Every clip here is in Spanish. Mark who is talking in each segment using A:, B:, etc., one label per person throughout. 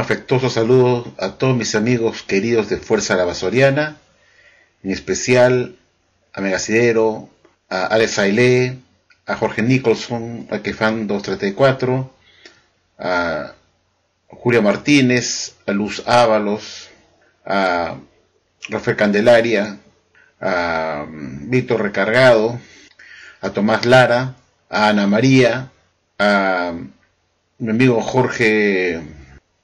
A: afectuoso saludo a todos mis amigos queridos de Fuerza La Basoriana, en especial a Megasidero, a Alex Ailé, a Jorge Nicholson, a Kefan 234, a Julia Martínez, a Luz Ábalos, a Rafael Candelaria, a Víctor Recargado, a Tomás Lara, a Ana María, a mi amigo Jorge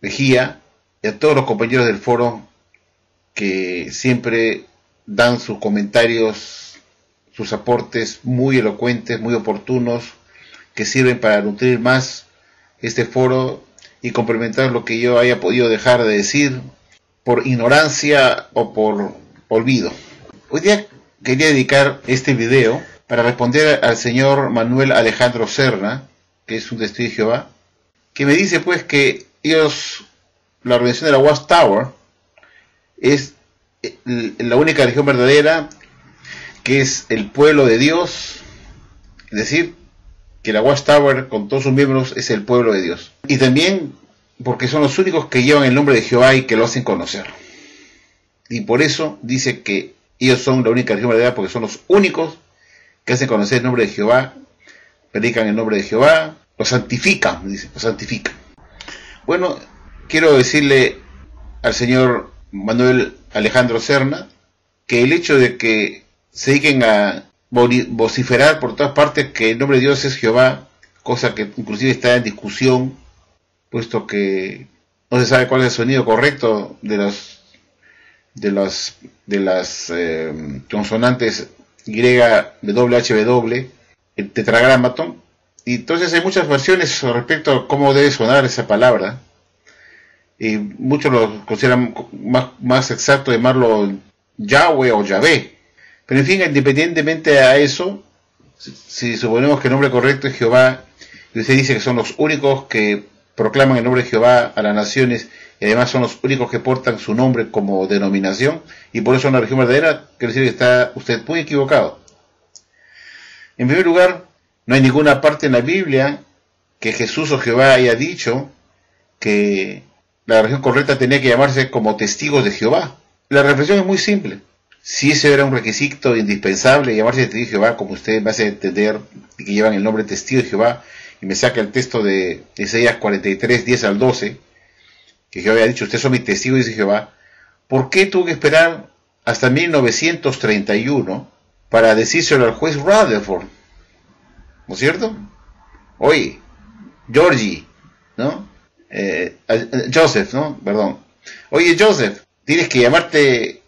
A: Mejía y a todos los compañeros del foro que siempre dan sus comentarios, sus aportes muy elocuentes, muy oportunos, que sirven para nutrir más este foro y complementar lo que yo haya podido dejar de decir por ignorancia o por olvido. Hoy día quería dedicar este video para responder al señor Manuel Alejandro Serna, que es un testigo de Jehová, que me dice pues que ellos, la organización de la Watchtower, es la única religión verdadera, que es el pueblo de Dios, es decir, que la Watchtower con todos sus miembros es el pueblo de Dios. Y también porque son los únicos que llevan el nombre de Jehová y que lo hacen conocer. Y por eso dice que ellos son la única religión verdadera, porque son los únicos que hacen conocer el nombre de Jehová, predican el nombre de Jehová, lo santifican, dice, lo santifican. Bueno, quiero decirle al señor Manuel Alejandro Serna que el hecho de que se dediquen a vociferar por todas partes que el nombre de Dios es Jehová, cosa que inclusive está en discusión, puesto que no se sabe cuál es el sonido correcto de las consonantes YWHW, el tetragramatón. Y entonces hay muchas versiones respecto a cómo debe sonar esa palabra, y muchos lo consideran más exacto llamarlo Yahweh o Yahvé. Pero en fin, independientemente a eso, si suponemos que el nombre correcto es Jehová, y usted dice que son los únicos que proclaman el nombre de Jehová a las naciones, y además son los únicos que portan su nombre como denominación, y por eso es una religión verdadera, quiere decir que está usted muy equivocado. En primer lugar, no hay ninguna parte en la Biblia que Jesús o Jehová haya dicho que la religión correcta tenía que llamarse como testigos de Jehová. La reflexión es muy simple. Si ese era un requisito indispensable, llamarse testigo de Jehová, como usted me hace entender, y que llevan el nombre testigo de Jehová, y me saca el texto de Isaías 43, 10 al 12, que Jehová había dicho, ustedes son mis testigos de Jehová, ¿por qué tuvo que esperar hasta 1931 para decírselo al juez Rutherford? ¿No es cierto? Oye, Georgie, ¿no? Joseph, ¿no? Perdón. Oye, Joseph, tienes que llamarte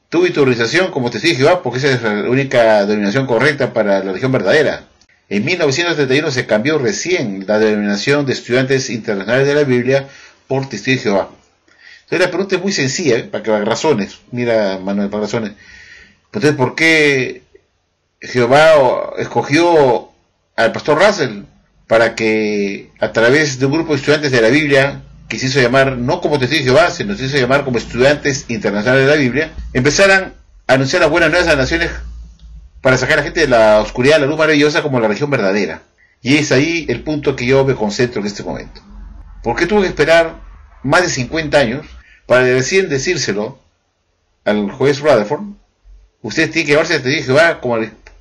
A: tú y tu organización como testigo de Jehová, porque esa es la única denominación correcta para la religión verdadera. En 1931 se cambió recién la denominación de estudiantes internacionales de la Biblia por testigo de Jehová. Entonces la pregunta es muy sencilla, para que las razones, mira Manuel, para razones. Entonces, ¿por qué Jehová escogió al pastor Russell para que a través de un grupo de estudiantes de la Biblia, que se hizo llamar no como testigos de Jehová, sino se hizo llamar como estudiantes internacionales de la Biblia, empezaran a anunciar las buenas nuevas a las naciones para sacar a la gente de la oscuridad a la luz maravillosa como la religión verdadera? Y es ahí el punto que yo me concentro en este momento. ¿Por qué tuvo que esperar más de 50 años para recién decírselo al juez Rutherford? Usted tiene que llevarse a testigo de Jehová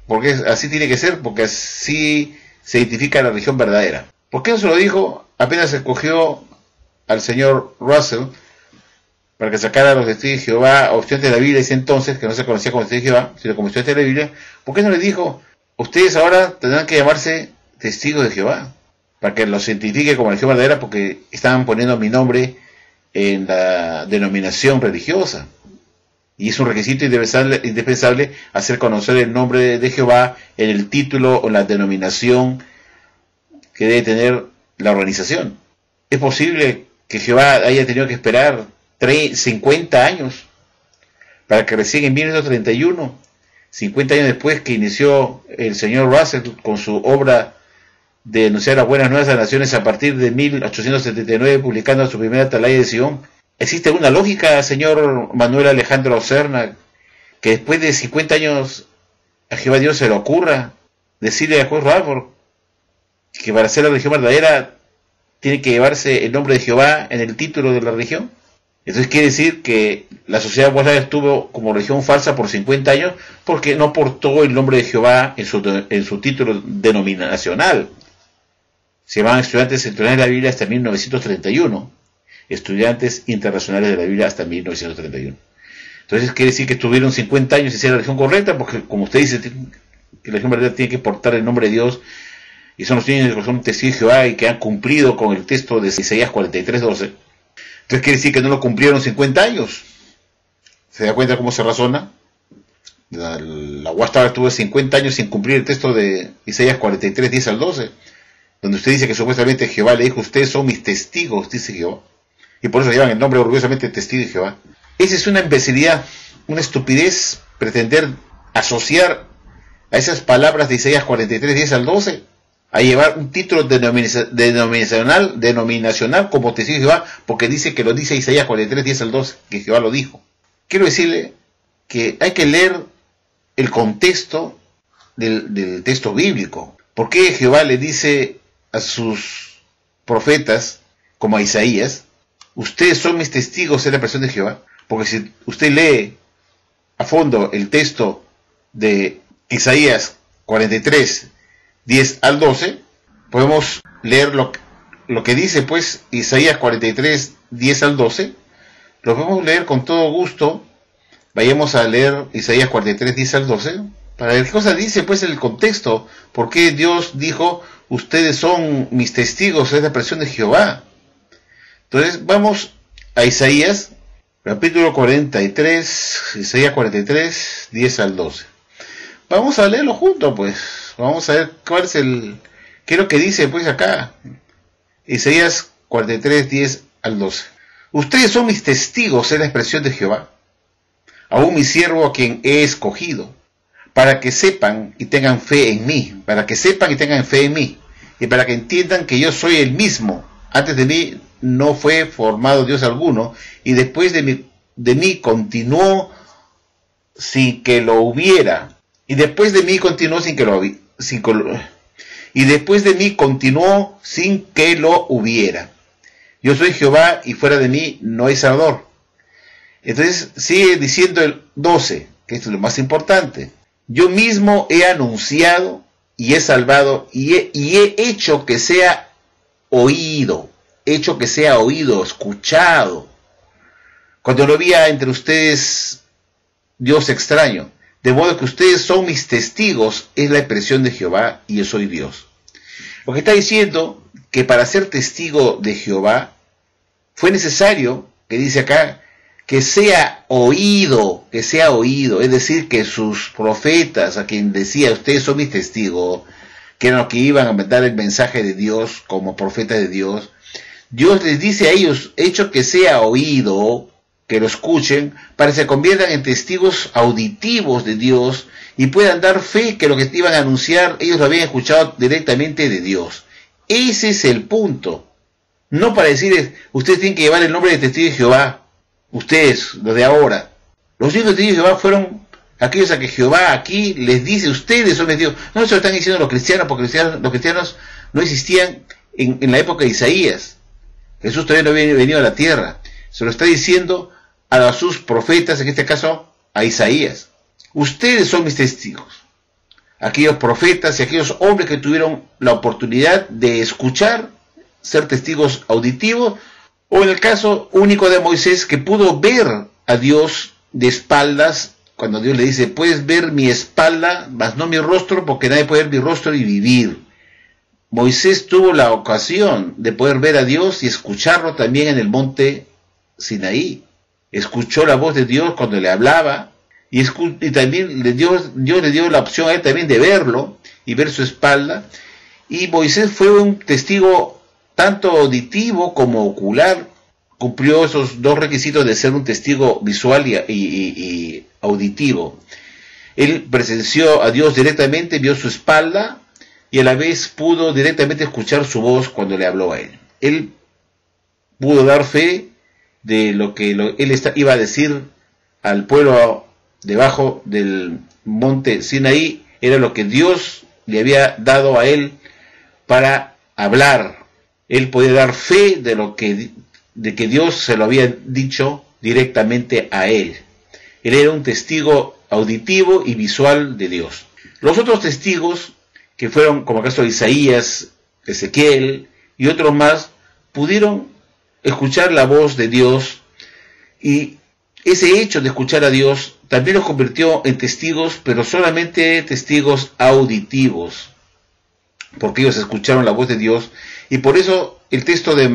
A: porque así tiene que ser, porque así se identifica la religión verdadera. ¿Por qué no se lo dijo apenas se escogió al señor Russell para que sacara a los testigos de Jehová o estudiantes de la Biblia ese entonces, que no se conocía como testigos de Jehová, sino como estudiantes de la Biblia? ¿Por qué no le dijo, ustedes ahora tendrán que llamarse testigos de Jehová, para que los identifique como religión verdadera, porque estaban poniendo mi nombre en la denominación religiosa? Y es un requisito indispensable hacer conocer el nombre de Jehová en el título o en la denominación que debe tener la organización. ¿Es posible que Jehová haya tenido que esperar 50 años para que recién en 1931, 50 años después que inició el señor Russell con su obra de anunciar las buenas nuevas a las naciones a partir de 1879, publicando su primera atalaya de Sion? ¿Existe alguna lógica, señor Manuel Alejandro Serna, que después de 50 años a Jehová Dios se le ocurra decirle al juez Rutherford que para ser la religión verdadera tiene que llevarse el nombre de Jehová en el título de la religión. Entonces quiere decir que la sociedad mosaica estuvo como religión falsa por 50 años porque no portó el nombre de Jehová en su título denominacional. Se llamaban estudiantes internacionales de la Biblia hasta 1931, estudiantes internacionales de la Biblia hasta 1931. Entonces quiere decir que estuvieron 50 años sin ser la religión correcta, porque como usted dice, que la religión verdadera tiene que portar el nombre de Dios, y son los niños que son testigos de Jehová y que han cumplido con el texto de Isaías 43:12. Entonces quiere decir que no lo cumplieron 50 años. ¿Se da cuenta cómo se razona? La Guastaba estuvo 50 años sin cumplir el texto de Isaías 43:10 al 12, donde usted dice que supuestamente Jehová le dijo: ustedes son mis testigos, dice Jehová. Y por eso llevan el nombre orgullosamente testigo de Jehová. Esa es una imbecilidad, una estupidez, pretender asociar a esas palabras de Isaías 43:10 al 12 a llevar un título denominacional como testigo de Jehová, porque dice que lo dice Isaías 43:10 al 12, que Jehová lo dijo. Quiero decirle que hay que leer el contexto del texto bíblico. ¿Por qué Jehová le dice a sus profetas, como a Isaías: ustedes son mis testigos en la persona de Jehová? Porque si usted lee a fondo el texto de Isaías 43:10 al 12, podemos leer lo que dice pues Isaías 43:10 al 12, lo podemos leer con todo gusto. Vayamos a leer Isaías 43:10 al 12, para ver qué cosa dice pues el contexto, por qué Dios dijo: ustedes son mis testigos, es la expresión de Jehová. Entonces vamos a Isaías, capítulo 43, Isaías 43:10 al 12. Vamos a leerlo juntos pues, vamos a ver cuál es qué es lo que dice pues acá, Isaías 43:10 al 12. Ustedes son mis testigos, es la expresión de Jehová, aún mi siervo a quien he escogido, para que sepan y tengan fe en mí, para que sepan y tengan fe en mí, y para que entiendan que yo soy el mismo. Antes de mí no fue formado Dios alguno, y después de mí continuó sin que lo hubiera, y después de mí continuó sin que lo hubiera. Yo soy Jehová y fuera de mí no hay Salvador. Entonces sigue diciendo el 12, que es lo más importante: yo mismo he anunciado y he salvado y he hecho que sea oído, escuchado, cuando no había entre ustedes Dios extraño. De modo que ustedes son mis testigos, es la expresión de Jehová, y yo soy Dios. Lo que está diciendo, que para ser testigo de Jehová fue necesario, que dice acá, que sea oído, es decir, que sus profetas, a quien decía: ustedes son mis testigos, que eran los que iban a dar el mensaje de Dios como profetas de Dios, Dios les dice a ellos: hecho que sea oído, que lo escuchen, para que se conviertan en testigos auditivos de Dios y puedan dar fe que lo que iban a anunciar ellos lo habían escuchado directamente de Dios. Ese es el punto. No para decir: ustedes tienen que llevar el nombre de testigo de Jehová, ustedes, los de ahora. Los hijos de testigos de Jehová fueron aquellos a que Jehová aquí les dice: ustedes son testigos. No se lo están diciendo los cristianos, porque los cristianos no existían en la época de Isaías. Jesús todavía no había venido a la tierra. Se lo está diciendo a sus profetas, en este caso a Isaías: ustedes son mis testigos. Aquellos profetas y aquellos hombres que tuvieron la oportunidad de escuchar, ser testigos auditivos, o en el caso único de Moisés, que pudo ver a Dios de espaldas, cuando Dios le dice: puedes ver mi espalda, mas no mi rostro, porque nadie puede ver mi rostro y vivir. Moisés tuvo la ocasión de poder ver a Dios y escucharlo también en el monte Sinaí. Escuchó la voz de Dios cuando le hablaba, y también Dios le dio la opción a él también de verlo y ver su espalda. Y Moisés fue un testigo tanto auditivo como ocular. Cumplió esos dos requisitos de ser un testigo visual y auditivo. Él presenció a Dios directamente, vio su espalda, y a la vez pudo directamente escuchar su voz cuando le habló a él. Él pudo dar fe de lo que él iba a decir al pueblo debajo del monte Sinaí. Era lo que Dios le había dado a él para hablar. él podía dar fe de que Dios se lo había dicho directamente a él. Él era un testigo auditivo y visual de Dios. Los otros testigos, que fueron como el caso de Isaías, Ezequiel y otros más, pudieron escuchar la voz de Dios, y ese hecho de escuchar a Dios también los convirtió en testigos, pero solamente testigos auditivos, porque ellos escucharon la voz de Dios. Y por eso el texto de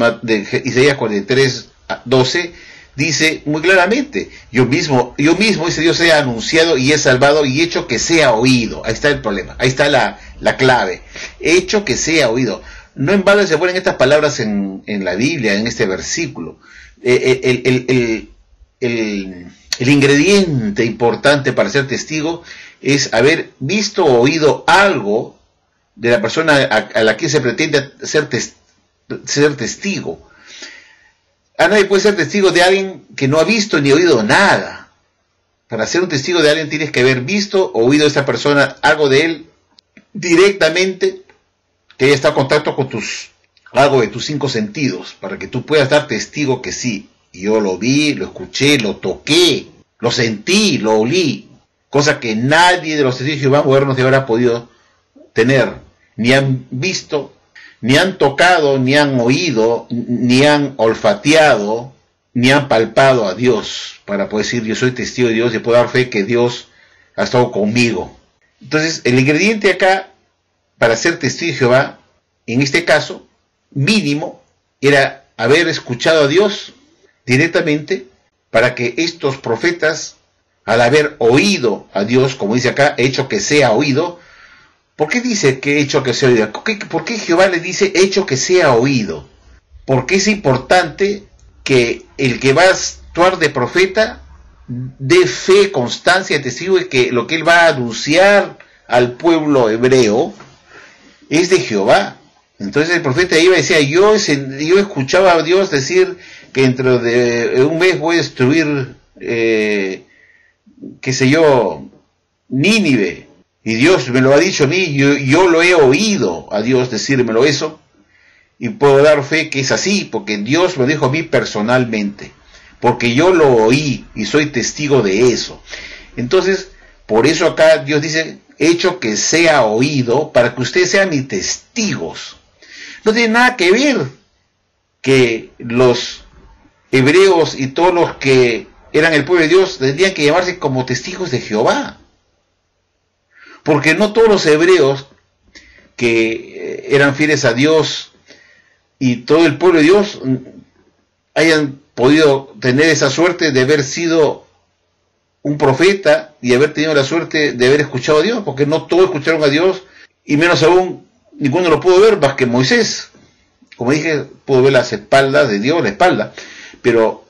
A: Isaías 43:12 dice muy claramente: yo mismo, dice Dios, he anunciado y he salvado y he hecho que sea oído. Ahí está el problema, ahí está la clave: he hecho que sea oído. No en vano se ponen estas palabras en la Biblia, en este versículo. El ingrediente importante para ser testigo es haber visto o oído algo de la persona a la que se pretende ser testigo. A nadie puede ser testigo de alguien que no ha visto ni oído nada. Para ser un testigo de alguien tienes que haber visto o oído a esa persona, algo de él directamente, que haya estado en contacto con algo de tus 5 sentidos, para que tú puedas dar testigo que sí, yo lo vi, lo escuché, lo toqué, lo sentí, lo olí, cosa que nadie de los testigos de Jehová modernos habrá podido tener. Ni han visto, ni han tocado, ni han oído, ni han olfateado, ni han palpado a Dios, para poder decir: yo soy testigo de Dios y puedo dar fe que Dios ha estado conmigo. Entonces, el ingrediente acá para ser testigo de Jehová, en este caso, mínimo, era haber escuchado a Dios directamente, para que estos profetas, al haber oído a Dios, como dice acá, hecho que sea oído. ¿Por qué dice que hecho que sea oído? ¿Por qué Jehová le dice hecho que sea oído? Porque es importante que el que va a actuar de profeta dé fe, constancia, testigo de que lo que él va a anunciar al pueblo hebreo es de Jehová. Entonces el profeta iba y decía: yo escuchaba a Dios decir que dentro de un mes voy a destruir, Nínive, y Dios me lo ha dicho a mí, yo lo he oído a Dios decírmelo eso, y puedo dar fe que es así, porque Dios me dijo a mí personalmente, porque yo lo oí y soy testigo de eso. Entonces, por eso acá Dios dice: hecho que sea oído, para que ustedes sean mis testigos. No tiene nada que ver que los hebreos y todos los que eran el pueblo de Dios tendrían que llamarse como testigos de Jehová, porque no todos los hebreos que eran fieles a Dios y todo el pueblo de Dios hayan podido tener esa suerte de haber sido un profeta y haber tenido la suerte de haber escuchado a Dios, porque no todos escucharon a Dios, y menos aún ninguno lo pudo ver más que Moisés. Como dije, pudo ver las espaldas de Dios, la espalda, pero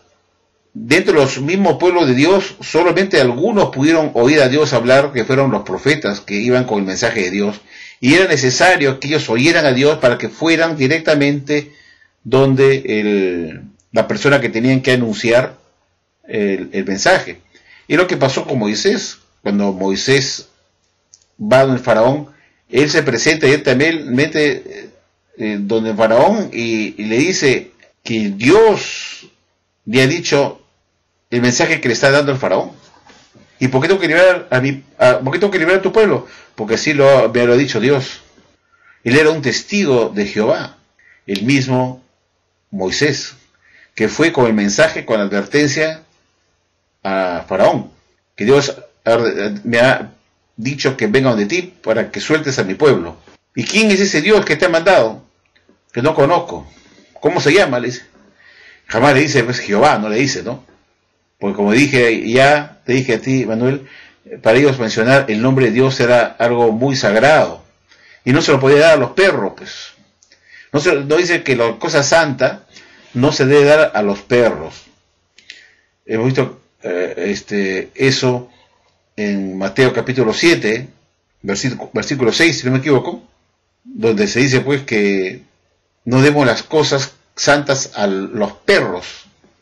A: dentro de los mismos pueblos de Dios, solamente algunos pudieron oír a Dios hablar, que fueron los profetas que iban con el mensaje de Dios, y era necesario que ellos oyeran a Dios para que fueran directamente donde la persona que tenían que anunciar el mensaje. Y lo que pasó con Moisés: cuando Moisés va donde el faraón, él se presenta directamente donde el faraón y le dice que Dios le ha dicho el mensaje que le está dando el faraón. ¿Y por qué tengo que liberar por qué tengo que liberar a tu pueblo? Porque así me lo ha dicho Dios. Él era un testigo de Jehová, el mismo Moisés, que fue con el mensaje, con la advertencia a faraón, que Dios me ha dicho que venga donde ti para que sueltes a mi pueblo. ¿Y quién es ese Dios que te ha mandado? Que no conozco. ¿Cómo se llama? Le dice. Jamás le dice, pues Jehová, no le dice, ¿no? Porque como dije, ya te dije a ti, Manuel, para ellos mencionar el nombre de Dios era algo muy sagrado, y no se lo podía dar a los perros, pues. No dice que la cosa santa no se debe dar a los perros. Hemos visto eso en Mateo capítulo 7, versículo 6, si no me equivoco, donde se dice pues que no demos las cosas santas a los perros,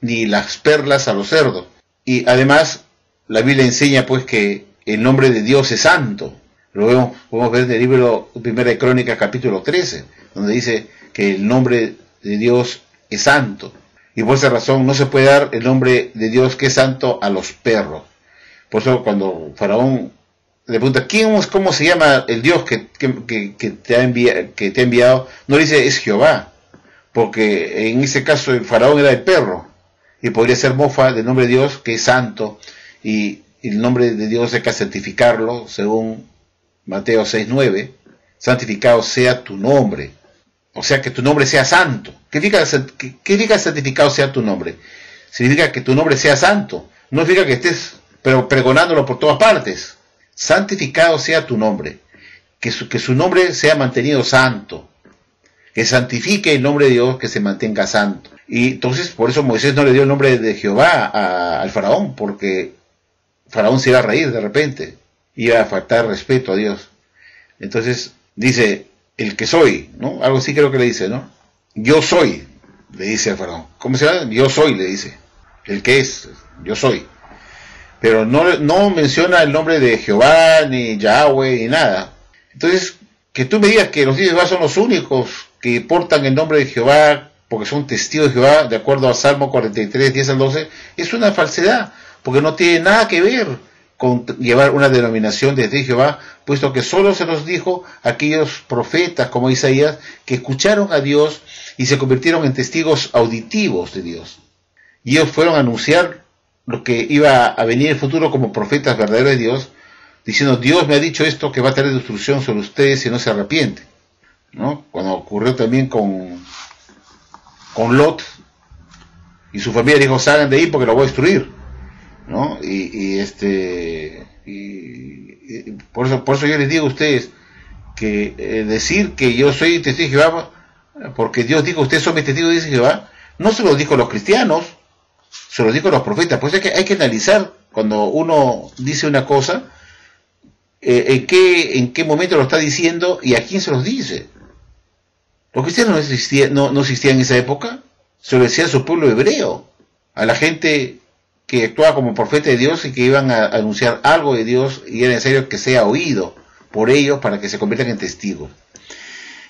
A: ni las perlas a los cerdos. Y además la Biblia enseña pues que el nombre de Dios es santo. Lo podemos ver en el libro Primera de Crónicas capítulo 13, donde dice que el nombre de Dios es santo. Y por esa razón no se puede dar el nombre de Dios que es santo a los perros. Por eso cuando Faraón le pregunta, ¿cómo se llama el Dios que te ha enviado? No le dice, es Jehová, porque en ese caso el Faraón era el perro, y podría ser mofa del nombre de Dios que es santo, y el nombre de Dios hay que santificarlo, según Mateo 6:9, santificado sea tu nombre. O sea, que tu nombre sea santo. ¿Qué significa santificado sea tu nombre? Significa que tu nombre sea santo. No significa que estés pregonándolo por todas partes. Santificado sea tu nombre. Que su nombre sea mantenido santo. Que santifique el nombre de Dios, que se mantenga santo. Y entonces, por eso Moisés no le dio el nombre de Jehová al faraón, porque Faraón se iba a reír de repente. Iba a faltar respeto a Dios. Entonces, dice, el que soy, ¿no? Algo así creo que le dice, ¿no? Yo soy, le dice al faraón. ¿Cómo se llama? Yo soy, le dice. El que es, yo soy. Pero no menciona el nombre de Jehová, ni Yahweh, ni nada. Entonces, que tú me digas que los hijos de Jehová son los únicos que portan el nombre de Jehová, porque son testigos de Jehová, de acuerdo a Salmo 43, 10 al 12, es una falsedad, porque no tiene nada que ver con llevar una denominación de Jehová, puesto que solo se nos dijo a aquellos profetas como Isaías que escucharon a Dios y se convirtieron en testigos auditivos de Dios. Y ellos fueron a anunciar lo que iba a venir en el futuro como profetas verdaderos de Dios, diciendo, Dios me ha dicho esto, que va a traer destrucción sobre ustedes si no se arrepienten, ¿no? Cuando ocurrió también con Lot y su familia, dijo, salgan de ahí porque lo voy a destruir, ¿no? Y por eso yo les digo a ustedes que decir que yo soy testigo de Jehová, porque Dios dijo, ustedes son mis testigos de Jehová, no se lo dijo a los cristianos, se lo dijo a los profetas. Pues hay que analizar cuando uno dice una cosa, en qué momento lo está diciendo y a quién se los dice. Los cristianos no existían en esa época, se lo decía a su pueblo hebreo, a la gente que actuaba como profeta de Dios y que iban a anunciar algo de Dios, y era necesario que sea oído por ellos para que se conviertan en testigos.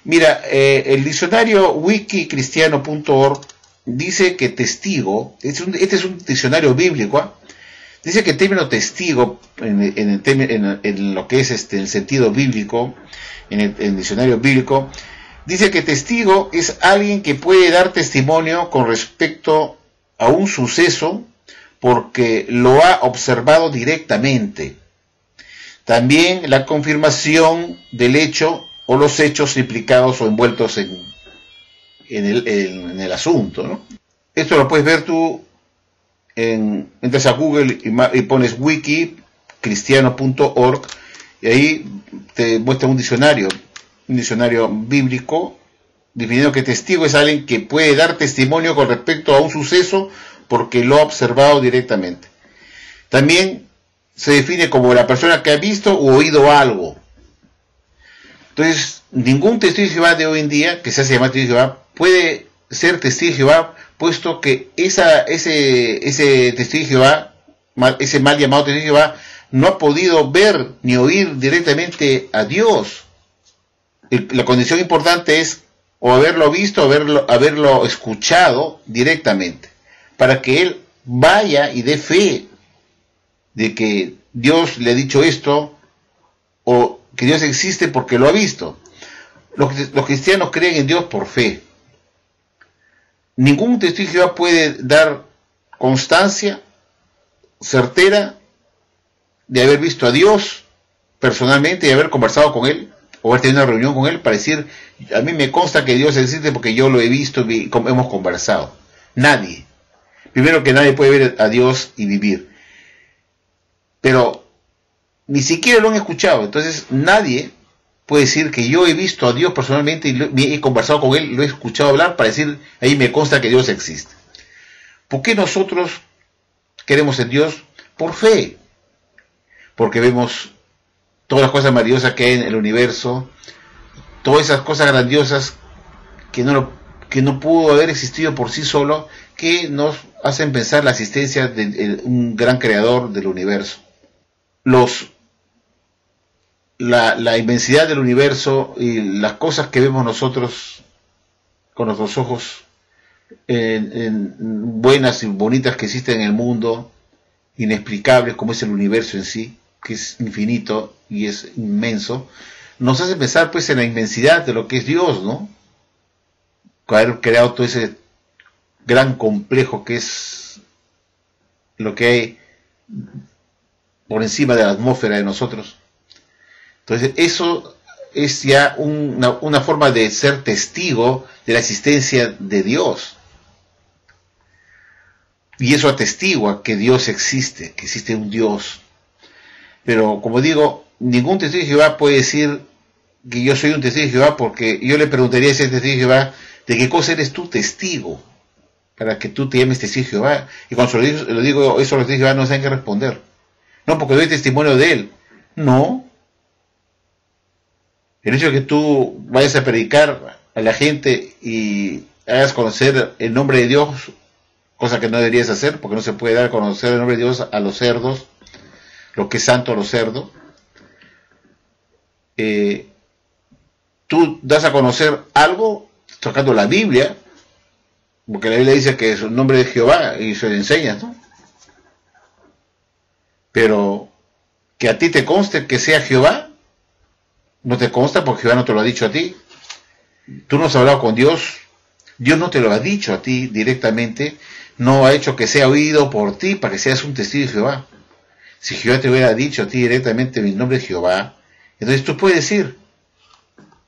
A: Mira, el diccionario wikicristiano.org dice que testigo, este es un diccionario bíblico, ¿eh? Dice que el término testigo, en lo que es el sentido bíblico, en el diccionario bíblico, dice que testigo es alguien que puede dar testimonio con respecto a un suceso porque lo ha observado directamente. También la confirmación del hecho o los hechos implicados o envueltos en el asunto, ¿no? Esto lo puedes ver tú, entras a Google y pones wikicristiano.org y ahí te muestra un diccionario bíblico, definiendo que testigo es alguien que puede dar testimonio con respecto a un suceso porque lo ha observado directamente. También se define como la persona que ha visto o oído algo. Entonces, ningún testigo de Jehová de hoy en día, que se hace llamar testigo de Jehová, puede ser testigo de Jehová, puesto que ese testigo de Jehová, ese mal llamado testigo de Jehová, no ha podido ver ni oír directamente a Dios. La condición importante es o haberlo visto o haberlo escuchado directamente, para que él vaya y dé fe de que Dios le ha dicho esto, o que Dios existe porque lo ha visto. Los cristianos creen en Dios por fe. Ningún testigo de Jehová puede dar constancia certera de haber visto a Dios personalmente y haber conversado con Él, o haber tenido una reunión con Él para decir, a mí me consta que Dios existe porque yo lo he visto y hemos conversado. Nadie. Primero que nadie puede ver a Dios y vivir. Pero ni siquiera lo han escuchado. Entonces nadie puede decir que yo he visto a Dios personalmente y he conversado con Él, lo he escuchado hablar para decir, ahí me consta que Dios existe. ¿Por qué nosotros queremos en Dios? Por fe. Porque vemos todas las cosas maravillosas que hay en el universo, todas esas cosas grandiosas que no pudo haber existido por sí solo, que nos hacen pensar la existencia de un gran creador del universo. La inmensidad del universo y las cosas que vemos nosotros con nuestros ojos buenas y bonitas que existen en el mundo, inexplicables como es el universo en sí, que es infinito y es inmenso, nos hace pensar pues en la inmensidad de lo que es Dios, ¿no? Haber creado todo ese gran complejo que es lo que hay por encima de la atmósfera de nosotros. Entonces eso es ya una forma de ser testigo de la existencia de Dios. Y eso atestigua que Dios existe, que existe un Dios. Pero como digo, ningún testigo de Jehová puede decir que yo soy un testigo de Jehová, porque yo le preguntaría a ese testigo de Jehová, ¿de qué cosa eres tú testigo? Para que tú te llames testigo de Jehová. Y cuando lo digo eso a los testigos de Jehová no saben qué responder. No, porque doy testimonio de él. No. El hecho de que tú vayas a predicar a la gente y hagas conocer el nombre de Dios, cosa que no deberías hacer, porque no se puede dar a conocer el nombre de Dios a los cerdos, lo que es santo a los cerdos. Tú das a conocer algo tocando la Biblia, porque la Biblia dice que es el nombre de Jehová y se le enseña, ¿no? Pero que a ti te conste que sea Jehová, no te consta porque Jehová no te lo ha dicho a ti. Tú no has hablado con Dios, Dios no te lo ha dicho a ti directamente, no ha hecho que sea oído por ti para que seas un testigo de Jehová. Si Jehová te hubiera dicho a ti directamente mi nombre es Jehová, entonces tú puedes decir,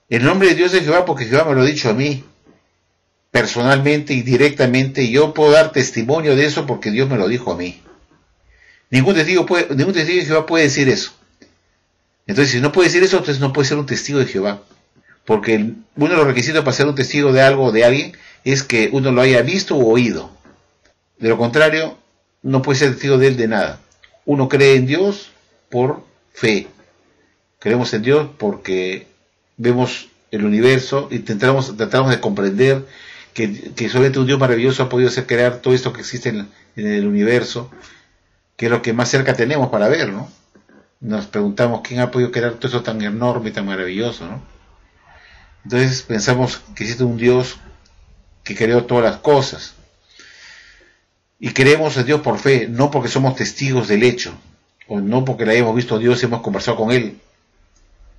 A: el nombre de Dios es Jehová porque Jehová me lo ha dicho a mí, personalmente y directamente, y yo puedo dar testimonio de eso porque Dios me lo dijo a mí. Ningún testigo de Jehová puede decir eso. Entonces, si no puede decir eso, entonces no puede ser un testigo de Jehová. Porque uno de los requisitos para ser un testigo de algo o de alguien es que uno lo haya visto o oído. De lo contrario, no puede ser testigo de él de nada. Uno cree en Dios por fe. Creemos en Dios porque vemos el universo y tratamos de comprender que solamente un Dios maravilloso ha podido hacer crear todo esto que existe en el universo, que es lo que más cerca tenemos para ver, ¿no? Nos preguntamos quién ha podido crear todo eso tan enorme y tan maravilloso, ¿no? Entonces pensamos que existe un Dios que creó todas las cosas. Y creemos en Dios por fe, no porque somos testigos del hecho, o no porque le hayamos visto a Dios y hemos conversado con Él.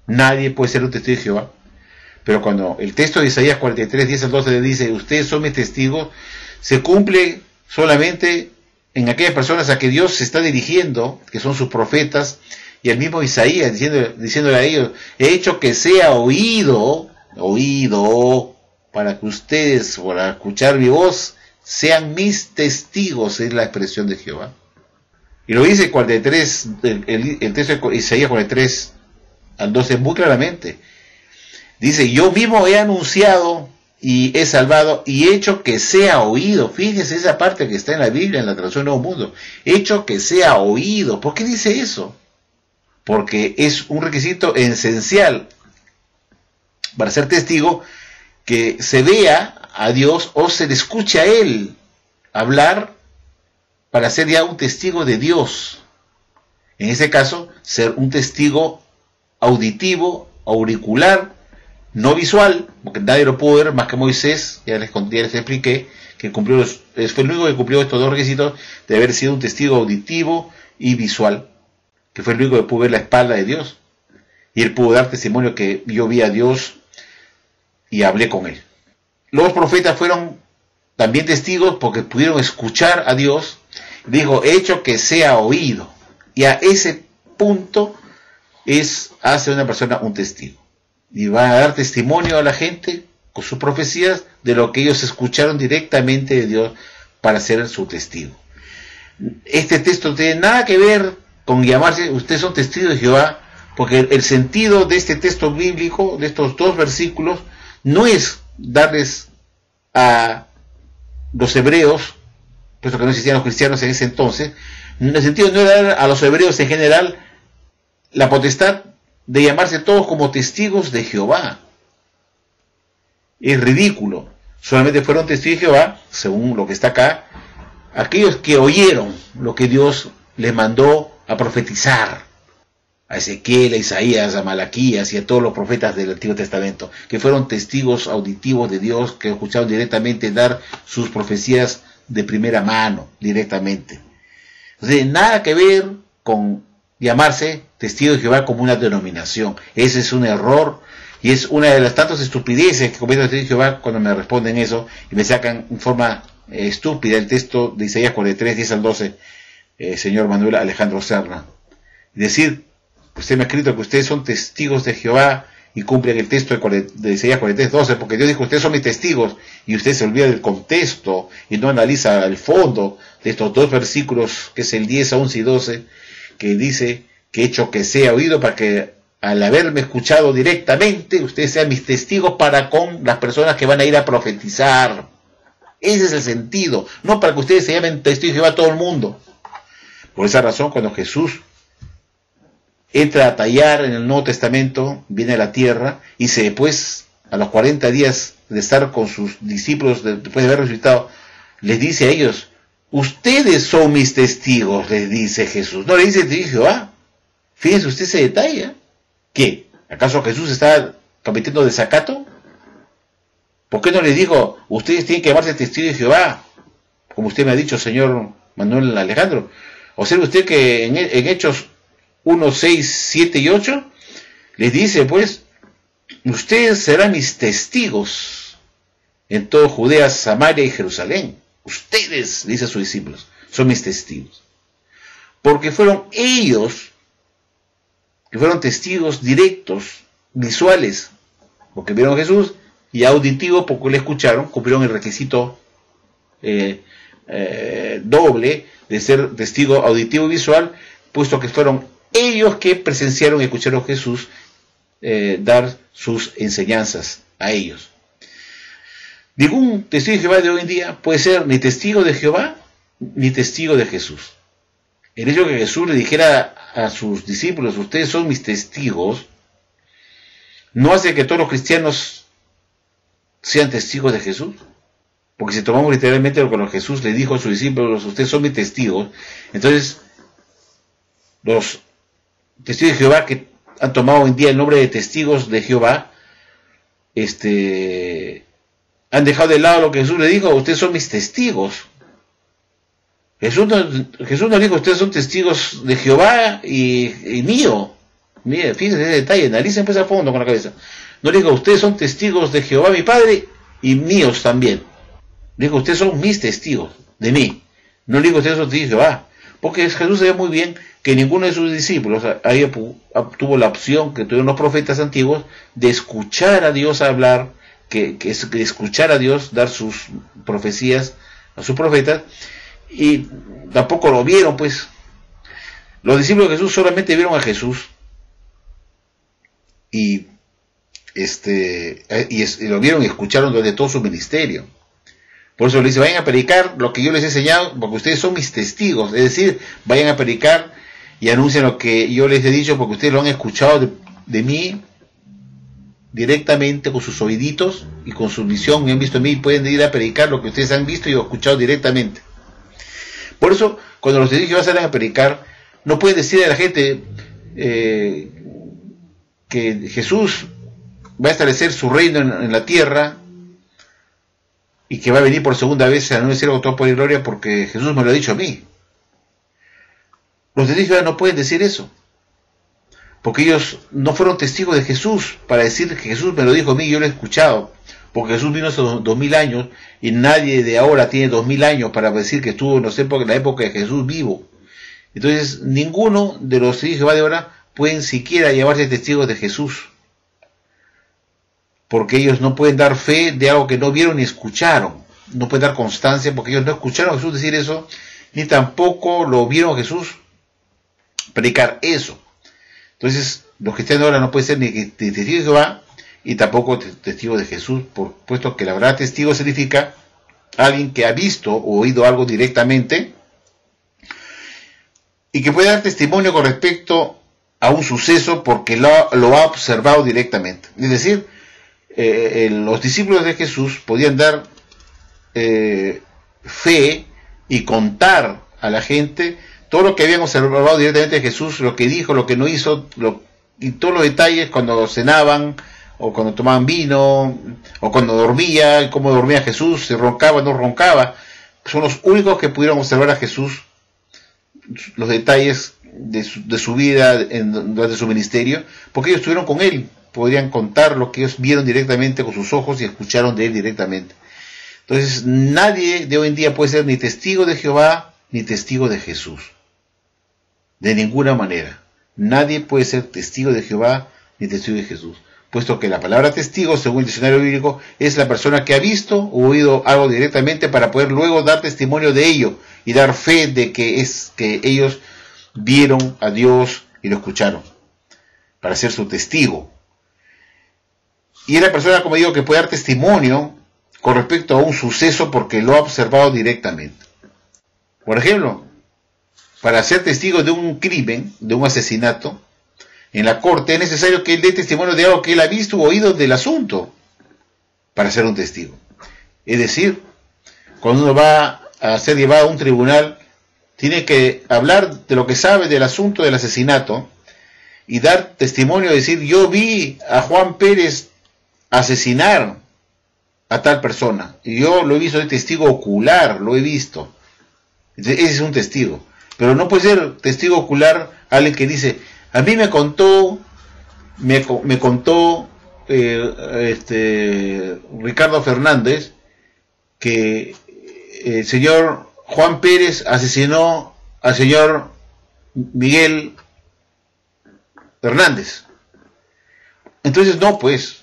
A: Nadie puede ser un testigo de Jehová. Pero cuando el texto de Isaías 43, 10 al 12 le dice, ustedes son mis testigos, se cumple solamente en aquellas personas a que Dios se está dirigiendo, que son sus profetas, y el mismo Isaías diciéndole a ellos, he hecho que sea oído, para que ustedes, para escuchar mi voz, sean mis testigos, es la expresión de Jehová. Y lo dice 43, el texto de Isaías 43 al 12 muy claramente. Dice, yo mismo he anunciado y he salvado y he hecho que sea oído. Fíjese esa parte que está en la Biblia, en la traducción Nuevo Mundo. Hecho que sea oído. ¿Por qué dice eso? Porque es un requisito esencial para ser testigo que se vea a Dios o se le escuche a Él hablar para ser ya un testigo de Dios. En ese caso, ser un testigo auditivo, auricular, no visual, porque nadie lo pudo ver más que Moisés, ya les expliqué, que fue el único que cumplió estos dos requisitos de haber sido un testigo auditivo y visual, que fue el único que pudo ver la espalda de Dios, y él pudo dar testimonio que yo vi a Dios y hablé con él. Los profetas fueron también testigos porque pudieron escuchar a Dios, dijo, he hecho que sea oído, y a ese punto hace una persona un testigo. Y va a dar testimonio a la gente con sus profecías de lo que ellos escucharon directamente de Dios para ser su testigo. Este texto no tiene nada que ver con llamarse, ustedes son testigos de Jehová, porque el sentido de este texto bíblico, de estos dos versículos, no es darles a los hebreos, puesto que no existían los cristianos en ese entonces, el sentido no era dar a los hebreos en general la potestad de llamarse todos como testigos de Jehová. Es ridículo. Solamente fueron testigos de Jehová, según lo que está acá, aquellos que oyeron lo que Dios les mandó a profetizar. a Ezequiel, a Isaías, a Malaquías y a todos los profetas del Antiguo Testamento, que fueron testigos auditivos de Dios, que escucharon directamente dar sus profecías de primera mano, directamente. Entonces, nada que ver con llamarse testigo de Jehová como una denominación. Ese es un error y es una de las tantas estupideces que cometen los testigos de Jehová cuando me responden eso y me sacan en forma estúpida el texto de Isaías 43, 10 al 12, señor Manuel Alejandro Serna. Decir, usted me ha escrito que ustedes son testigos de Jehová y cumplen el texto de Isaías 43, 12, porque Dios dijo, ustedes son mis testigos, y usted se olvida del contexto y no analiza el fondo de estos dos versículos, que es el 10, 11 y 12, que dice que he hecho que sea oído para que al haberme escuchado directamente, ustedes sean mis testigos para con las personas que van a ir a profetizar. Ese es el sentido, no para que ustedes se llamen testigos de Jehová a todo el mundo. Por esa razón, cuando Jesús entra a tallar en el Nuevo Testamento, viene a la tierra, y después, a los 40 días de estar con sus discípulos, después de haber resucitado, les dice a ellos, ustedes son mis testigos, les dice Jesús. No le dice el testigo de Jehová. Fíjense usted ese detalle. ¿Qué? ¿Acaso Jesús está cometiendo desacato? ¿Por qué no les dijo, ustedes tienen que llamarse testigos de Jehová? Como usted me ha dicho, señor Manuel Alejandro. Observe usted que en Hechos 1, 6, 7 y 8, les dice, pues, ustedes serán mis testigos en toda Judea, Samaria y Jerusalén. Ustedes, dice a sus discípulos, son mis testigos. Porque fueron ellos que fueron testigos directos, visuales, porque vieron a Jesús, y auditivos porque le escucharon, cumplieron el requisito doble de ser testigo auditivo y visual, puesto que fueron ellos que presenciaron y escucharon a Jesús dar sus enseñanzas a ellos. Ningún testigo de Jehová de hoy en día puede ser ni testigo de Jehová ni testigo de Jesús. El hecho de que Jesús le dijera a sus discípulos, ustedes son mis testigos, no hace que todos los cristianos sean testigos de Jesús. Porque si tomamos literalmente lo que Jesús le dijo a sus discípulos, ustedes son mis testigos, entonces los testigos de Jehová que han tomado hoy en día el nombre de testigos de Jehová, han dejado de lado lo que Jesús le dijo, ustedes son mis testigos. Jesús nos dijo, ustedes son testigos de Jehová y mío. Mire, fíjense ese detalle, analicen pues a fondo con la cabeza. No digo, ustedes son testigos de Jehová mi Padre y míos también. Digo, ustedes son mis testigos de mí. No digo, ustedes son testigos de Jehová. Porque Jesús sabía muy bien que ninguno de sus discípulos ahí tuvo la opción que tuvieron los profetas antiguos de escuchar a Dios hablar, que escuchar a Dios dar sus profecías a sus profetas, y tampoco lo vieron, pues. Los discípulos de Jesús solamente vieron a Jesús y lo vieron y escucharon durante todo su ministerio. Por eso le dice, vayan a predicar lo que yo les he enseñado, porque ustedes son mis testigos. Es decir, vayan a predicar y anuncien lo que yo les he dicho, porque ustedes lo han escuchado de mí directamente con sus oíditos y con su visión, me han visto a mí, y pueden ir a predicar lo que ustedes han visto y escuchado directamente. Por eso, cuando los testigos salen a predicar, no pueden decir a la gente que Jesús va a establecer su reino en la tierra y que va a venir por segunda vez a no decir todo por gloria porque Jesús me lo ha dicho a mí. Los testigos no pueden decir eso, porque ellos no fueron testigos de Jesús para decir que Jesús me lo dijo a mí y yo lo he escuchado, porque Jesús vino hace 2000 años y nadie de ahora tiene 2000 años para decir que estuvo en la época de Jesús vivo. Entonces ninguno de los testigos de Jehová de ahora pueden siquiera llamarse testigos de Jesús, porque ellos no pueden dar fe de algo que no vieron ni escucharon, no pueden dar constancia porque ellos no escucharon a Jesús decir eso, ni tampoco lo vieron a Jesús predicar eso. Entonces los cristianos ahora no pueden ser ni testigos de Jehová y tampoco testigos de Jesús, puesto que la verdad testigo significa alguien que ha visto o oído algo directamente y que puede dar testimonio con respecto a un suceso porque lo ha observado directamente. Es decir, los discípulos de Jesús podían dar fe y contar a la gente todo lo que habían observado directamente de Jesús, lo que dijo, lo que no hizo, y todos los detalles cuando cenaban, o cuando tomaban vino, o cuando dormía, cómo dormía Jesús, si roncaba o no roncaba, son los únicos que pudieron observar a Jesús, los detalles de su vida durante su ministerio, porque ellos estuvieron con él, podrían contar lo que ellos vieron directamente con sus ojos y escucharon de él directamente. Entonces nadie de hoy en día puede ser ni testigo de Jehová ni testigo de Jesús, de ninguna manera. Nadie puede ser testigo de Jehová ni testigo de Jesús, puesto que la palabra testigo, según el diccionario bíblico, es la persona que ha visto o oído algo directamente para poder luego dar testimonio de ello y dar fe de que ellos vieron a Dios y lo escucharon, para ser su testigo. Y es la persona, como digo, que puede dar testimonio con respecto a un suceso porque lo ha observado directamente. Por ejemplo, para ser testigo de un crimen, de un asesinato, en la corte es necesario que él dé testimonio de algo que él ha visto o oído del asunto para ser un testigo. Es decir, cuando uno va a ser llevado a un tribunal, tiene que hablar de lo que sabe del asunto del asesinato y dar testimonio, decir, yo vi a Juan Pérez asesinar a tal persona, y yo lo he visto, soy testigo ocular, lo he visto. Entonces, ese es un testigo. Pero no puede ser testigo ocular alguien que dice, a mí me contó Ricardo Fernández que el señor Juan Pérez asesinó al señor Miguel Hernández. Entonces no, pues,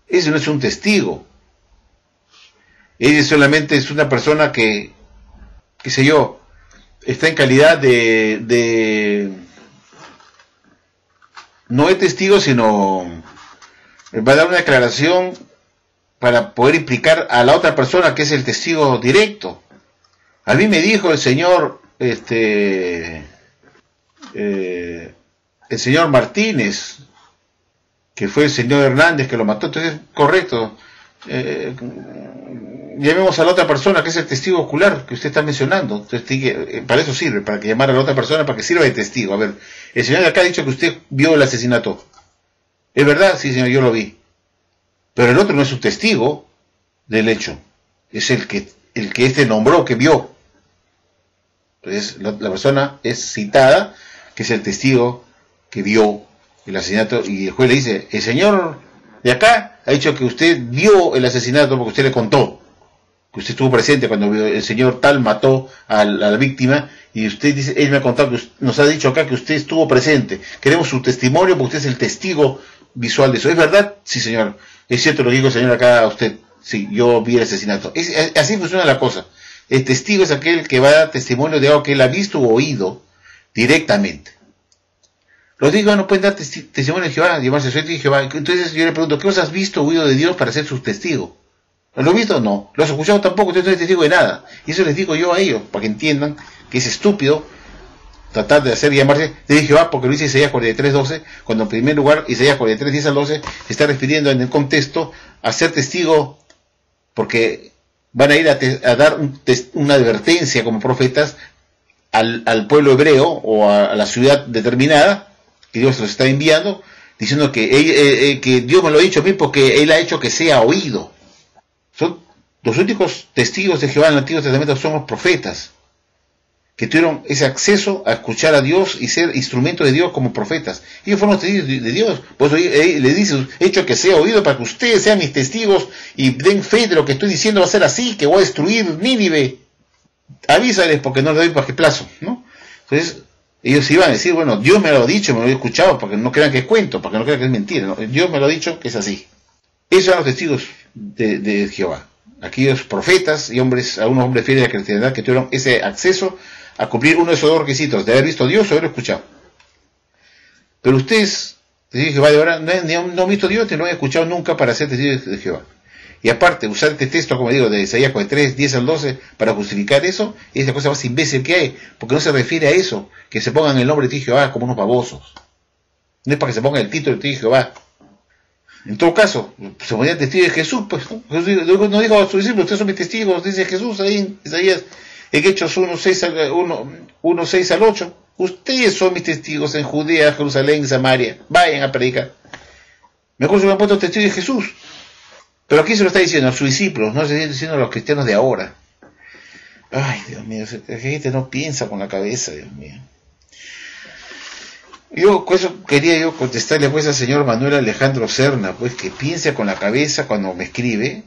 A: ese no es un testigo. Ese solamente es una persona que, qué sé yo, está en calidad no es testigo, sino va a dar una declaración para poder implicar a la otra persona que es el testigo directo. A mí me dijo el señor Martínez, que fue el señor Hernández que lo mató. Entonces, correcto, llamemos a la otra persona que es el testigo ocular que usted está mencionando. Entonces, para eso sirve, para que llamar a la otra persona, para que sirva de testigo. A ver, el señor de acá ha dicho que usted vio el asesinato. ¿Es verdad? Sí, señor, yo lo vi. Pero el otro no es un testigo del hecho, es el que este nombró que vio. Entonces la persona es citada, que es el testigo que vio el asesinato, y el juez le dice, el señor de acá ha dicho que usted vio el asesinato porque usted le contó, que usted estuvo presente cuando el señor tal mató a la víctima, y usted dice, él me ha contado, que nos ha dicho acá que usted estuvo presente, queremos su testimonio porque usted es el testigo visual de eso. ¿Es verdad? Sí, señor. Es cierto lo que dijo el señor acá a usted. Sí, yo vi el asesinato. Así funciona la cosa. El testigo es aquel que va a dar testimonio de algo que él ha visto o oído directamente. Los testigos no pueden dar testimonio de Jehová, llamarse soy de Jehová. Entonces yo le pregunto, ¿qué has visto o oído de Dios para ser su testigo? ¿Lo has visto? No. ¿Lo has escuchado? Tampoco. Usted no es testigo de nada. Y eso les digo yo a ellos, para que entiendan que es estúpido tratar de hacer llamarse de Jehová, porque lo dice Isaías 43:12, cuando en primer lugar Isaías 43:10-12 se está refiriendo en el contexto a ser testigo, porque van a ir a dar una advertencia como profetas al pueblo hebreo o a la ciudad determinada que Dios los está enviando, diciendo que Dios me lo ha dicho a mí porque Él ha hecho que sea oído. Son los únicos testigos de Jehová en el Antiguo Testamento, son los profetas, que tuvieron ese acceso a escuchar a Dios y ser instrumentos de Dios como profetas. Ellos fueron los testigos de Dios. Por eso le dice, he hecho que sea oído para que ustedes sean mis testigos y den fe de lo que estoy diciendo va a ser así, que voy a destruir Nínive. Avísales porque no le doy para qué plazo, ¿no? Entonces, ellos iban a decir, bueno, Dios me lo ha dicho, me lo he escuchado, para que no crean que es cuento, para que no crean que es mentira, ¿no? Dios me lo ha dicho que es así. Esos son los testigos de Jehová. Aquellos profetas y algunos hombres fieles de la cristiandad que tuvieron ese acceso a cumplir uno de esos dos requisitos, de haber visto a Dios o haber escuchado. Pero ustedes, testigos de Jehová de ahora, no han visto a Dios, ni lo han escuchado nunca para ser testigos de Jehová. Y aparte, usar este texto, como digo, de Isaías 43:10-12, para justificar eso, es la cosa más imbécil que hay, porque no se refiere a eso, que se pongan el nombre de Jehová como unos babosos. No es para que se pongan el título de Jehová. En todo caso, se ponían testigos de Jesús, pues, ¿no? No dijo a sus discípulos, ustedes son mis testigos, dice Jesús ahí en Isaías. En Hechos 1, 6 al 8, ustedes son mis testigos en Judea, Jerusalén y Samaria, vayan a predicar. Mejor se me han puesto testigos de Jesús. Pero aquí se lo está diciendo a sus discípulos, no se está diciendo a los cristianos de ahora. Ay, Dios mío, la gente no piensa con la cabeza, Dios mío. Yo, con eso quería yo contestarle pues al señor Manuel Alejandro Serna, pues que piense con la cabeza cuando me escribe,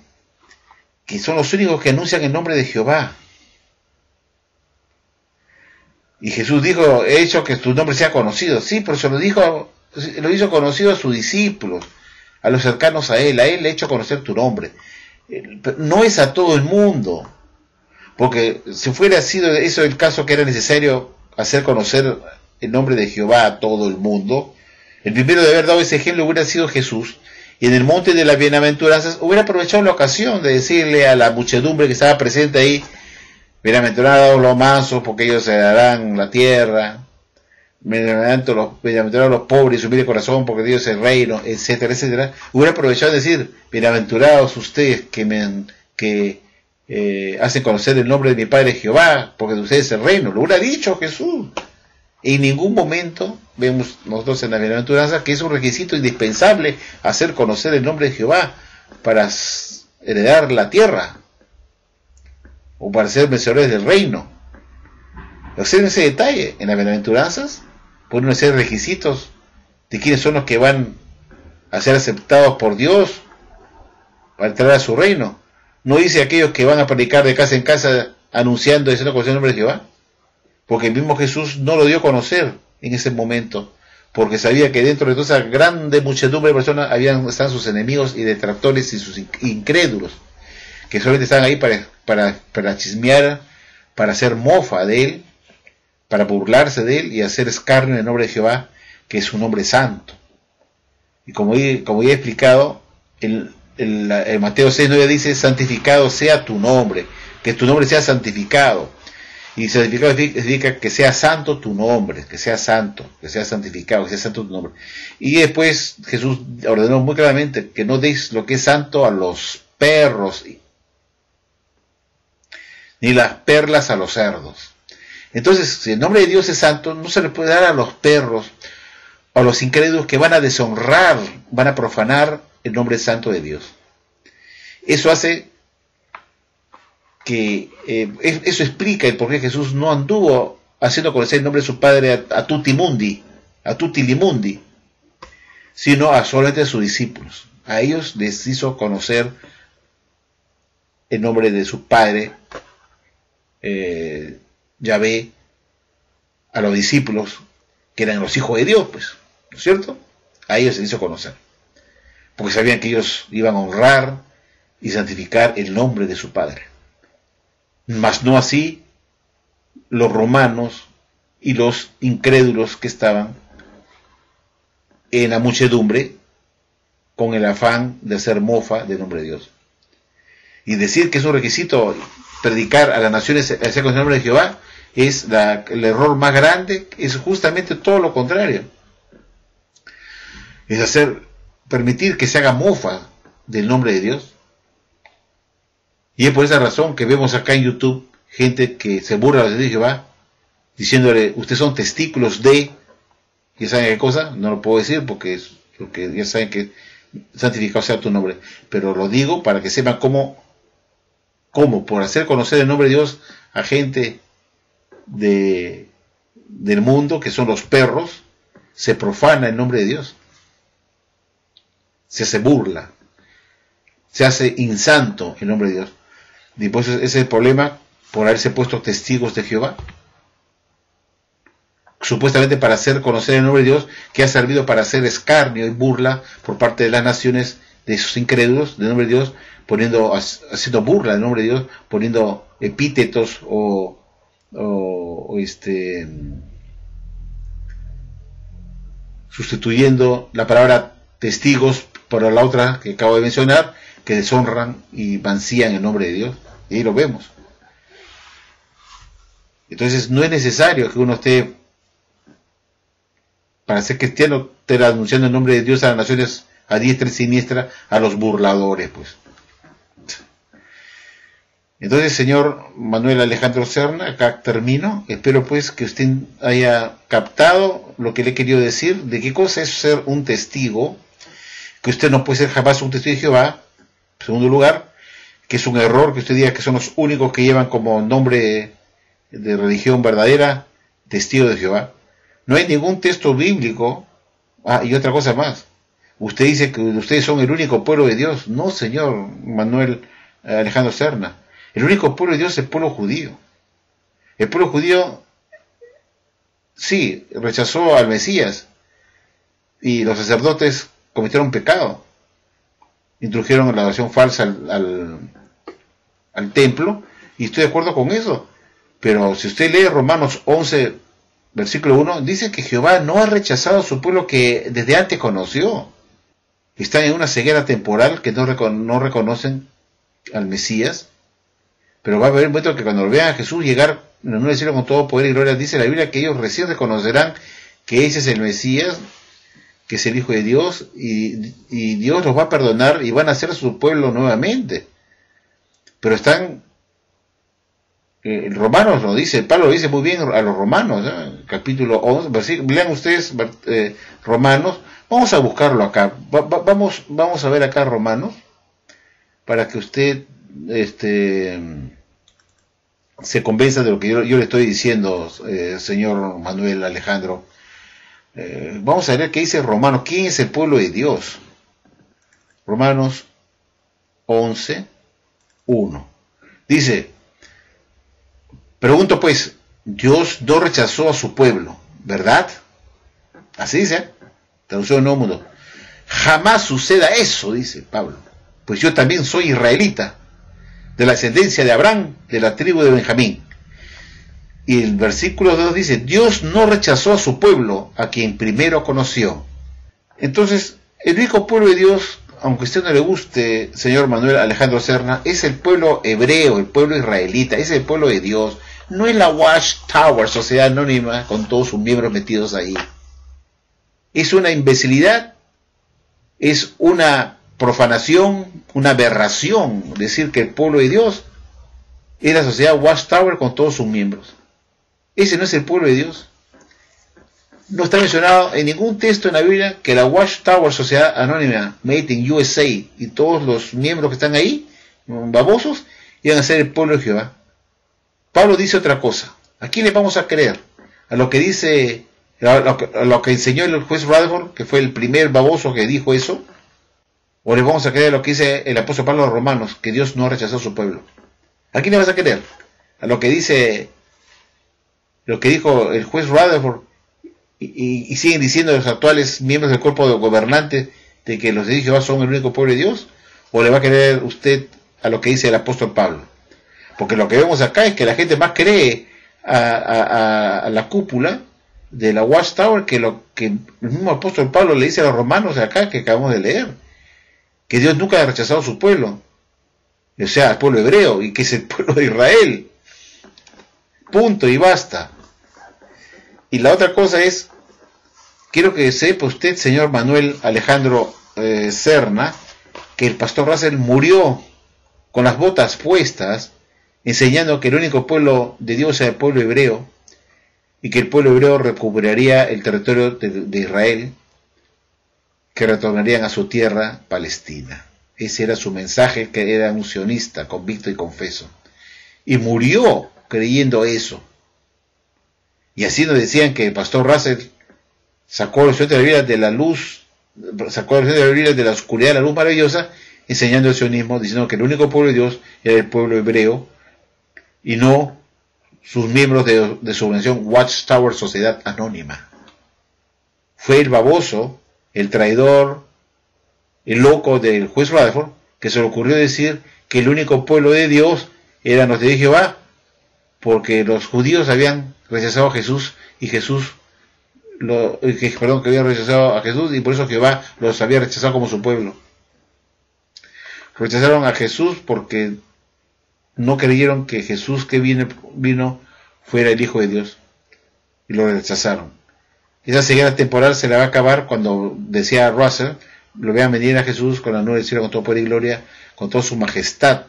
A: que son los únicos que anuncian el nombre de Jehová. Y Jesús dijo, he hecho que tu nombre sea conocido. Sí, pero se lo hizo conocido a sus discípulos, a los cercanos a él le he hecho conocer tu nombre. No es a todo el mundo, porque si fuera sido eso el caso que era necesario hacer conocer el nombre de Jehová a todo el mundo, el primero de haber dado ese ejemplo hubiera sido Jesús, y en el monte de las bienaventuranzas hubiera aprovechado la ocasión de decirle a la muchedumbre que estaba presente ahí, bienaventurados los mansos, porque ellos heredarán la tierra, bienaventurados los pobres y humilde corazón, porque Dios es el reino, etcétera, etcétera. Hubiera aprovechado de decir, bienaventurados ustedes que hacen conocer el nombre de mi Padre Jehová, porque de ustedes es el reino. Lo hubiera dicho Jesús. En ningún momento vemos nosotros en la bienaventuranza que es un requisito indispensable hacer conocer el nombre de Jehová para heredar la tierra o para ser vencedores del reino. Observen ese detalle. En las bienaventuranzas ponen ser requisitos de quiénes son los que van a ser aceptados por Dios para entrar a su reino. No dice aquellos que van a predicar de casa en casa anunciando y diciendo conocer el nombre de Jehová, porque el mismo Jesús no lo dio a conocer en ese momento, porque sabía que dentro de toda esa grande muchedumbre de personas están sus enemigos y detractores y sus incrédulos, que solamente están ahí para chismear, para hacer mofa de él, para burlarse de él y hacer escarnio en el nombre de Jehová, que es un nombre santo. Y como ya he explicado, el Mateo 6:9 dice, santificado sea tu nombre, que tu nombre sea santificado. Y santificado significa que sea santo tu nombre, que sea santo, que sea santificado, que sea santo tu nombre. Y después Jesús ordenó muy claramente que no deis lo que es santo a los perros, ni las perlas a los cerdos. Entonces, si el nombre de Dios es santo, no se le puede dar a los perros, a los incrédulos que van a deshonrar, van a profanar el nombre santo de Dios. Eso hace que, eso explica el por qué Jesús no anduvo haciendo conocer el nombre de su Padre a tutti limundi, sino a solamente a sus discípulos. A ellos les hizo conocer el nombre de su Padre, Yahvé, a los discípulos que eran los hijos de Dios, pues, ¿no es cierto? A ellos se les hizo conocer, porque sabían que ellos iban a honrar y santificar el nombre de su Padre. Mas no así los romanos y los incrédulos que estaban en la muchedumbre con el afán de hacer mofa del nombre de Dios. Y decir que es un requisito predicar a las naciones hacia con el nombre de Jehová es el error más grande, es justamente todo lo contrario. Es permitir que se haga mofa del nombre de Dios. Y es por esa razón que vemos acá en YouTube gente que se burla de Jehová, diciéndole, ustedes son testículos de, ¿ya saben qué cosa? No lo puedo decir porque ya saben que santificado sea tu nombre, pero lo digo para que sepan cómo por hacer conocer el nombre de Dios a gente del mundo, que son los perros, se profana el nombre de Dios, se hace burla, se hace insanto el nombre de Dios. Y pues ese es el problema por haberse puesto testigos de Jehová, supuestamente para hacer conocer el nombre de Dios, que ha servido para hacer escarnio y burla por parte de las naciones, de esos incrédulos del nombre de Dios, haciendo burla del nombre de Dios, poniendo epítetos sustituyendo la palabra testigos por la otra que acabo de mencionar, que deshonran y mancillan el nombre de Dios. Y ahí lo vemos. Entonces no es necesario que uno esté, para ser cristiano, esté anunciando el nombre de Dios a las naciones a diestra y siniestra, a los burladores, pues. Entonces, señor Manuel Alejandro Serna, acá termino. Espero pues que usted haya captado lo que le he querido decir, de qué cosa es ser un testigo, que usted no puede ser jamás un testigo de Jehová. En segundo lugar, que es un error que usted diga que son los únicos que llevan como nombre de religión verdadera testigo de Jehová. No hay ningún texto bíblico. Y otra cosa más. Usted dice que ustedes son el único pueblo de Dios. No, señor Manuel Alejandro Serna. El único pueblo de Dios es el pueblo judío. El pueblo judío, sí, rechazó al Mesías. Y los sacerdotes cometieron pecado. Introdujeron la oración falsa al templo. Y estoy de acuerdo con eso. Pero si usted lee Romanos 11, versículo 1, dice que Jehová no ha rechazado a su pueblo que desde antes conoció. Están en una ceguera temporal que no reconocen al Mesías. Pero va a haber un momento que cuando lo vean a Jesús llegar en el cielo con todo poder y gloria, dice la Biblia que ellos recién reconocerán que ese es el Mesías, que es el Hijo de Dios, y Dios los va a perdonar y van a ser su pueblo nuevamente. Pero están... Romanos lo dice, Pablo lo dice muy bien a los romanos, capítulo 11, versículo, lean ustedes Romanos, vamos a buscarlo acá, vamos a ver acá Romanos, para que usted se convenza de lo que yo le estoy diciendo, señor Manuel Alejandro. Vamos a ver qué dice Romanos, ¿quién es el pueblo de Dios? Romanos 11, 1. Dice, pregunto pues, Dios no rechazó a su pueblo, ¿verdad? Así dice, traducción en Nuevo Mundo. Jamás suceda eso, dice Pablo, pues yo también soy israelita, de la ascendencia de Abraham, de la tribu de Benjamín. Y el versículo 2 dice, Dios no rechazó a su pueblo, a quien primero conoció. Entonces, el único pueblo de Dios, aunque a usted no le guste, señor Manuel Alejandro Serna, es el pueblo hebreo, el pueblo israelita, es el pueblo de Dios. No es la Watchtower, sociedad anónima, con todos sus miembros metidos ahí. Es una imbecilidad, es una profanación, una aberración decir que el pueblo de Dios es la sociedad Watchtower con todos sus miembros. Ese no es el pueblo de Dios. No está mencionado en ningún texto en la Biblia que la Watchtower, sociedad anónima, made in USA, y todos los miembros que están ahí, babosos, iban a ser el pueblo de Jehová. Pablo dice otra cosa. ¿A quién le vamos a creer? ¿A lo que dice, a lo que enseñó el juez Rutherford, que fue el primer baboso que dijo eso? ¿O le vamos a creer a lo que dice el apóstol Pablo a los romanos, que Dios no rechazó a su pueblo? ¿A quién le vas a creer? ¿A lo que dice, lo que dijo el juez Rutherford y siguen diciendo los actuales miembros del cuerpo de gobernantes de que los de Jehová son el único pueblo de Dios? ¿O le va a creer usted a lo que dice el apóstol Pablo? Porque lo que vemos acá es que la gente más cree a la cúpula de la Watchtower que lo que el mismo apóstol Pablo le dice a los romanos de acá que acabamos de leer, que Dios nunca ha rechazado a su pueblo, o sea, al pueblo hebreo, y que es el pueblo de Israel. Punto y basta. Y la otra cosa es, quiero que sepa usted, señor Manuel Alejandro Serna, que el pastor Russell murió con las botas puestas, enseñando que el único pueblo de Dios era el pueblo hebreo, y que el pueblo hebreo recuperaría el territorio de Israel, que retornarían a su tierra, Palestina. Ese era su mensaje, que era un sionista, convicto y confeso. Y murió creyendo eso. Y así nos decían que el pastor Russell sacó los de la Biblia de la luz, sacó los de la Biblia de la oscuridad a la luz maravillosa, enseñando el sionismo, diciendo que el único pueblo de Dios era el pueblo hebreo, y no sus miembros de su organización Watchtower, sociedad anónima. Fue el baboso, el traidor, el loco del juez Rutherford, que se le ocurrió decir que el único pueblo de Dios eran los de Jehová, porque los judíos habían rechazado a Jesús, y Jesús, que habían rechazado a Jesús, y por eso Jehová los había rechazado como su pueblo. Rechazaron a Jesús porque no creyeron que Jesús que vino fuera el Hijo de Dios, y lo rechazaron. Esa ceguera temporal se la va a acabar cuando, decía Russell, lo vean venir a Jesús con la nube del cielo, con todo poder y gloria, con toda su majestad,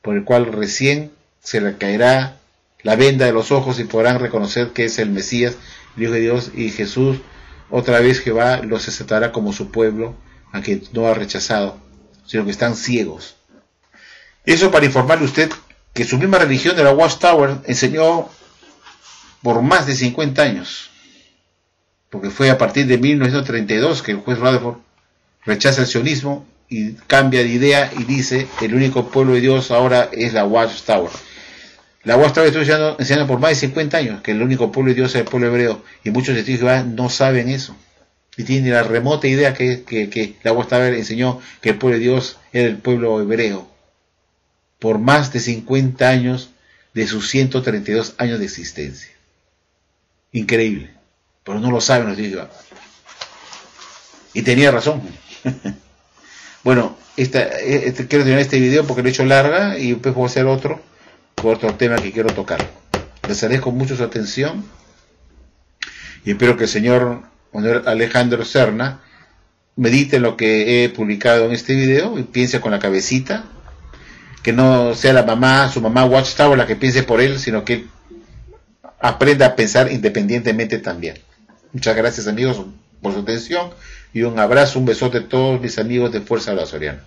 A: por el cual recién se le caerá la venda de los ojos y podrán reconocer que es el Mesías, el Hijo de Dios, y Jesús, otra vez Jehová los aceptará como su pueblo, a quien no ha rechazado, sino que están ciegos. Eso para informarle a usted que su misma religión de la Watchtower enseñó por más de 50 años, porque fue a partir de 1932 que el juez Rutherford rechaza el sionismo y cambia de idea y dice el único pueblo de Dios ahora es la Watchtower. La Watchtower estuvo enseñando por más de 50 años que el único pueblo de Dios es el pueblo hebreo, y muchos testigos de Jehová no saben eso y tienen la remota idea que la Watchtower enseñó que el pueblo de Dios era el pueblo hebreo por más de 50 años de sus 132 años de existencia. Increíble, pero no lo saben los testigos de Jehová. Y tenía razón. Bueno, quiero terminar este video porque lo he hecho larga y después voy a hacer otro por otro tema que quiero tocar. Les agradezco mucho su atención y espero que el señor Alejandro Serna medite en lo que he publicado en este video y piense con la cabecita, que no sea su mamá Watchtower la que piense por él, sino que él aprenda a pensar independientemente también. Muchas gracias, amigos, por su atención y un abrazo, un besote a todos mis amigos de Fuerza Habla Soriano.